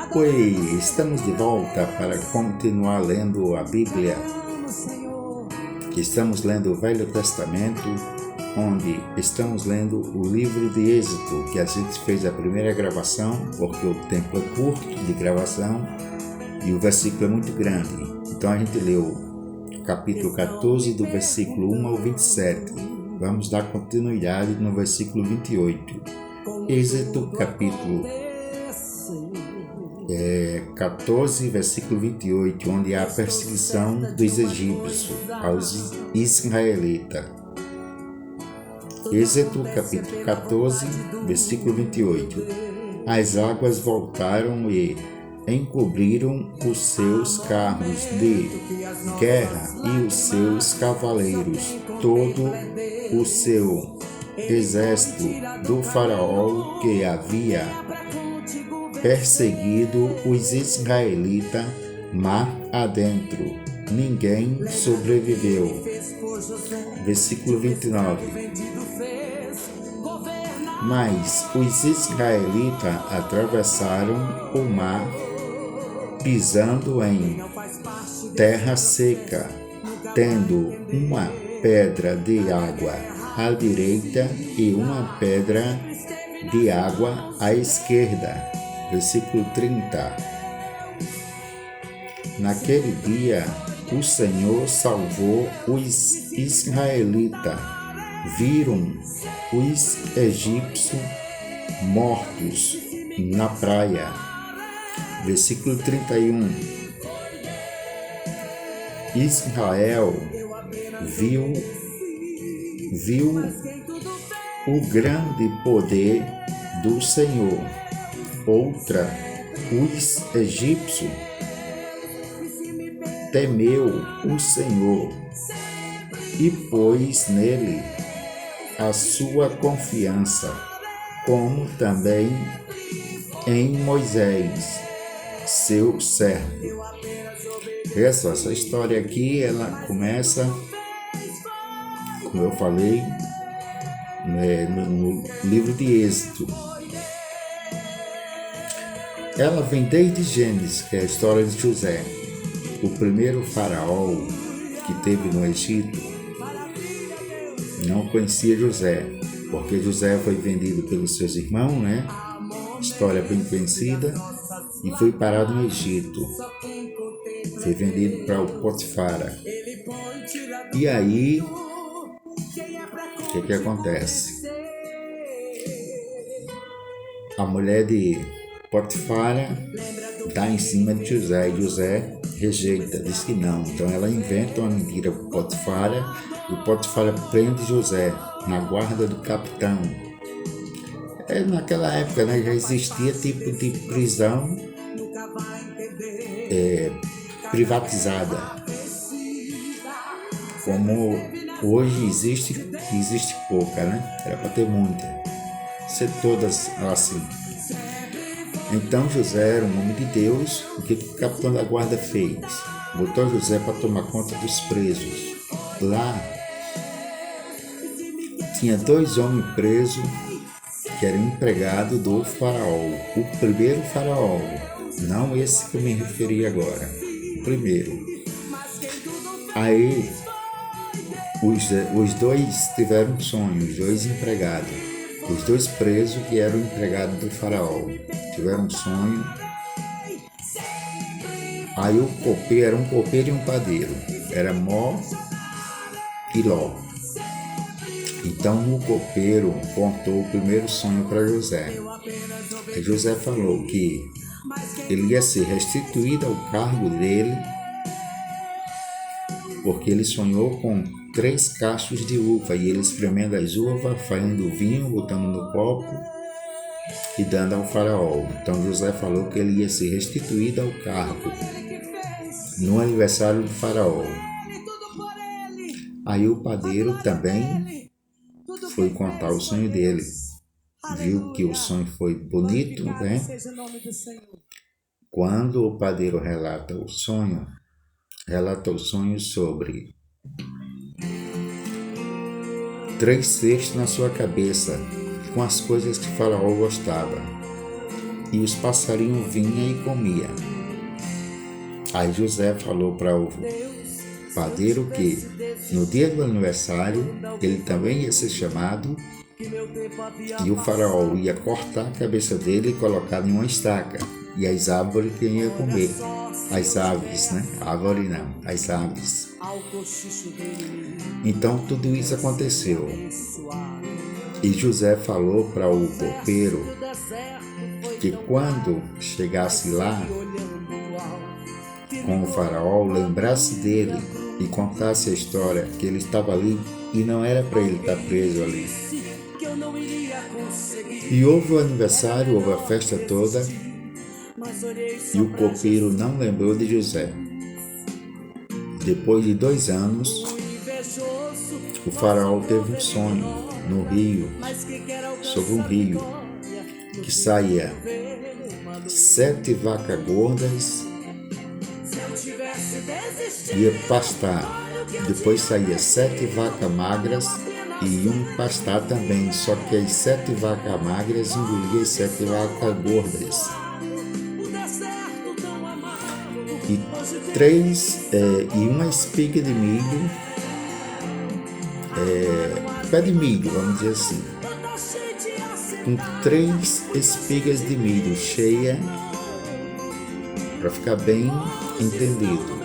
Oi, estamos de volta para continuar lendo a Bíblia. Estamos lendo o Velho Testamento, onde estamos lendo o livro de Êxodo, que a gente fez a primeira gravação, porque o tempo é curto de gravação e o versículo é muito grande. Então a gente leu o capítulo 14, do versículo 1 ao 27. Vamos dar continuidade no versículo 28. Êxodo capítulo 14, versículo 28, onde há a perseguição dos egípcios aos israelitas. Êxodo capítulo 14, versículo 28. As águas voltaram e encobriram os seus carros de guerra e os seus cavaleiros, todo o seu exército do faraó que havia perseguido os israelitas mar adentro. Ninguém sobreviveu. Versículo 29. Mas os israelitas atravessaram o mar pisando em terra seca, tendo uma pedra de água à direita e uma pedra de água à esquerda. Versículo 30. Naquele dia, o Senhor salvou os israelitas. Viram os egípcios mortos na praia. Versículo 31. Israel viu o grande poder do Senhor. Outra, os egípcios temeu o Senhor e pôs nele a sua confiança, como também em Moisés, seu servo. Essa história aqui, ela começa, como eu falei, no livro de Êxodo. Ela vem desde Gênesis, que é a história de José, o primeiro faraó que teve no Egito. Não conhecia José, porque José foi vendido pelos seus irmãos, né? História bem conhecida, e foi parado no Egito. Foi vendido para o Potifara. E aí, o que acontece? A mulher de Potifara dá em cima de José, e José rejeita, diz que não. Então ela inventa uma mentira para Potifara, e Potifara prende José na guarda do capitão. Naquela época, né, já existia tipo de prisão privatizada, como hoje existe pouca, né? Era para ter muita, ser todas assim. Então José era um homem de Deus. O que o capitão da guarda fez? Botou José para tomar conta dos presos. Lá tinha 2 homens presos que eram empregados do faraó. O primeiro faraó, não esse que eu me referi agora. O primeiro. Aí os 2 tiveram sonhos, os 2 empregados. Os 2 presos que eram empregados do faraó tiveram um sonho. Aí o copeiro era um copeiro e um padeiro. Era Mó e Ló. Então o copeiro contou o primeiro sonho para José. Aí José falou que ele ia ser restituído ao cargo dele, porque ele sonhou com 3 cachos de uva, e ele espremendo as uvas, fazendo o vinho, botando no copo e dando ao faraó. Então José falou que ele ia ser restituído ao cargo no aniversário do faraó. Aí o padeiro também foi contar o sonho dele. Viu que o sonho foi bonito, né? Quando o padeiro relata o sonho sobre 3 cestos na sua cabeça, com as coisas que Faraó gostava. e os passarinhos vinham e comiam. Aí José falou para o padeiro que no dia do aniversário ele também ia ser chamado e o faraó ia cortar a cabeça dele e colocar em uma estaca. E as árvores quem ia comer? As aves, né? Árvore não, as aves. Então tudo isso aconteceu. E José falou para o copeiro que quando chegasse lá com o faraó, lembrasse dele e contasse a história que ele estava ali e não era para ele estar preso ali. E houve o aniversário, houve a festa toda e o copeiro não lembrou de José. Depois de 2 anos, o faraó teve um sonho no rio, sobre um rio, que saía 7 vacas gordas, ia pastar. Depois saía 7 vacas magras e iam pastar também, só que as 7 vacas magras engoliam as 7 vacas gordas. E uma espiga de milho, pé de milho, vamos dizer assim, com 3 espigas de milho cheia, para ficar bem entendido,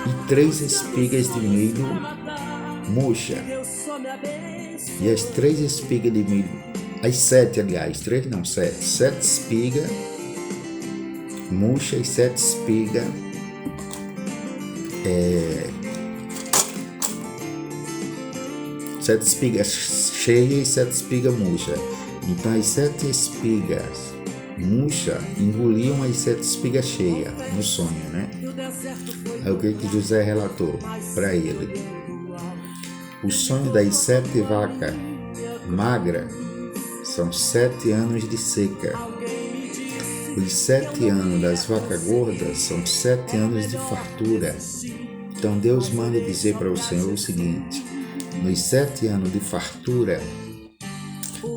e 3 espigas de milho murcha. E as 3 espigas de milho, as 7, aliás, 3 não, 7 espigas murcha e 7 espigas sete espigas cheias e 7 espigas murcha. Então as 7 espigas murcha engoliam as 7 espigas cheias no sonho, né? É o que José relatou para ele. O sonho das 7 vacas magras são 7 anos de seca. Os 7 anos das vacas gordas são 7 anos de fartura. Então Deus manda dizer para o Senhor o seguinte: nos 7 anos de fartura,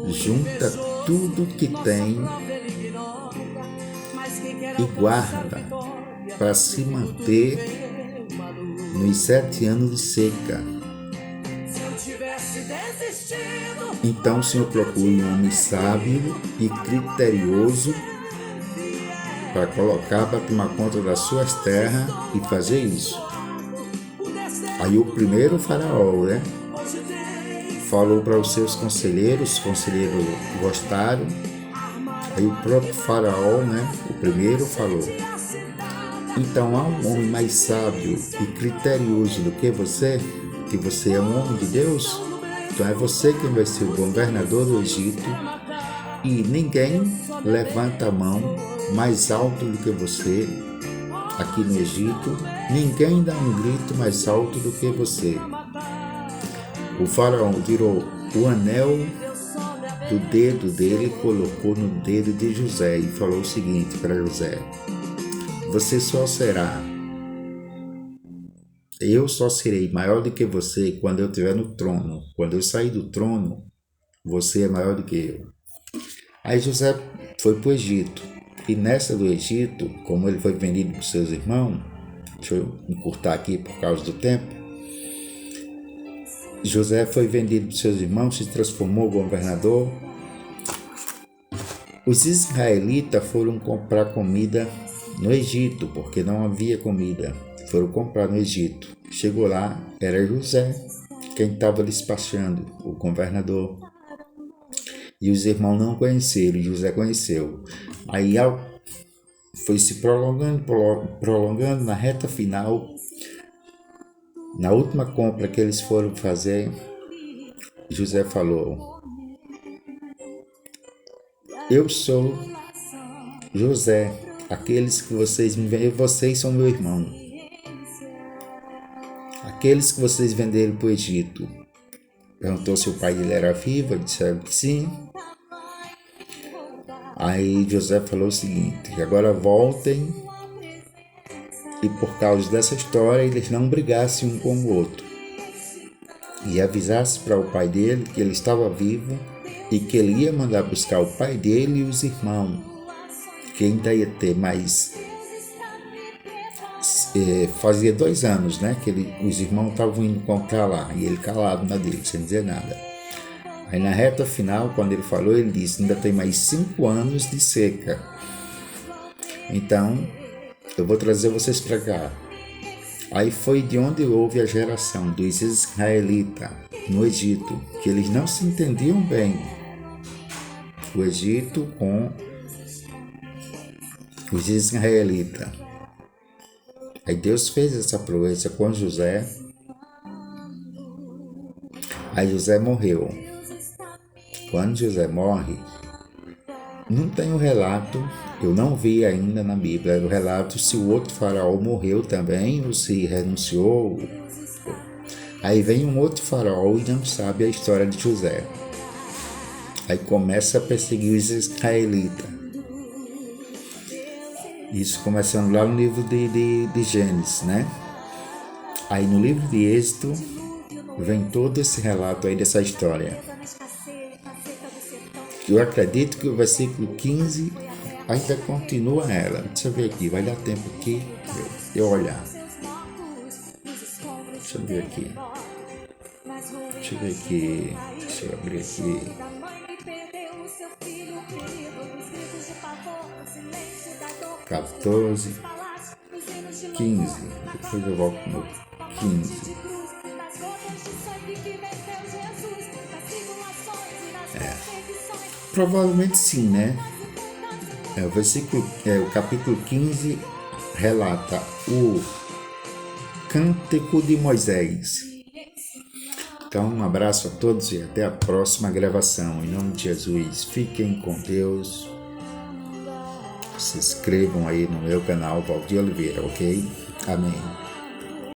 junta tudo que tem e guarda para se manter nos 7 anos de seca. Então o Senhor procura um homem sábio e criterioso para colocar, para tomar conta das suas terras e fazer isso. Aí o primeiro faraó, né, falou para os seus conselheiros, os conselheiros gostaram. Aí o próprio faraó, né, o primeiro falou: então há um homem mais sábio e criterioso do que você é um homem de Deus, então é você quem vai ser o governador do Egito e ninguém levanta a mão mais alto do que você aqui no Egito, ninguém dá um grito mais alto do que você. O faraó tirou o anel do dedo dele e colocou no dedo de José e falou o seguinte para José: eu só serei maior do que você quando eu estiver no trono. Quando eu sair do trono, você é maior do que eu. Aí José foi para o Egito. E nessa do Egito, como ele foi vendido por seus irmãos, deixa eu encurtar aqui por causa do tempo, José foi vendido por seus irmãos, se transformou em governador. Os israelitas foram comprar comida no Egito, porque não havia comida. Foram comprar no Egito. Chegou lá, era José quem estava despachando, o governador. E os irmãos não conheceram, José conheceu. Aí foi se prolongando na reta final. Na última compra que eles foram fazer, José falou: eu sou José, aqueles que vocês me vendem, vocês são meu irmão. Aqueles que vocês venderam para o Egito. Perguntou se o pai dele era vivo, disseram que sim. Aí José falou o seguinte: que agora voltem e por causa dessa história eles não brigassem um com o outro. E avisasse para o pai dele que ele estava vivo e que ele ia mandar buscar o pai dele e os irmãos que ainda ia ter mais. Fazia 2 anos, né, que os irmãos estavam indo comprar lá, e ele calado na dele, sem dizer nada. Aí na reta final, quando ele falou, ele disse: ainda tem mais 5 anos de seca. Então, eu vou trazer vocês para cá. Aí foi de onde houve a geração dos israelitas no Egito, que eles não se entendiam bem. O Egito com os israelitas. Aí Deus fez essa proeza com José. Aí José morreu. Quando José morre, não tem o relato, eu não vi ainda na Bíblia o relato se o outro faraó morreu também ou se renunciou. Aí vem um outro faraó e não sabe a história de José. Aí começa a perseguir os israelitas. Isso começando lá no livro de Gênesis, né? Aí no livro de Êxodo vem todo esse relato aí dessa história. Eu acredito que o versículo 15 ainda continua ela. Deixa eu ver aqui, vai dar tempo aqui eu olhar. Deixa eu ver aqui. Deixa eu abrir aqui. 14, 15. Depois eu volto no 15. Provavelmente sim, né? O capítulo 15 relata o Cântico de Moisés. Então, um abraço a todos e até a próxima gravação. Em nome de Jesus, fiquem com Deus. Se inscrevam aí no meu canal Valdir Oliveira, ok? Amém.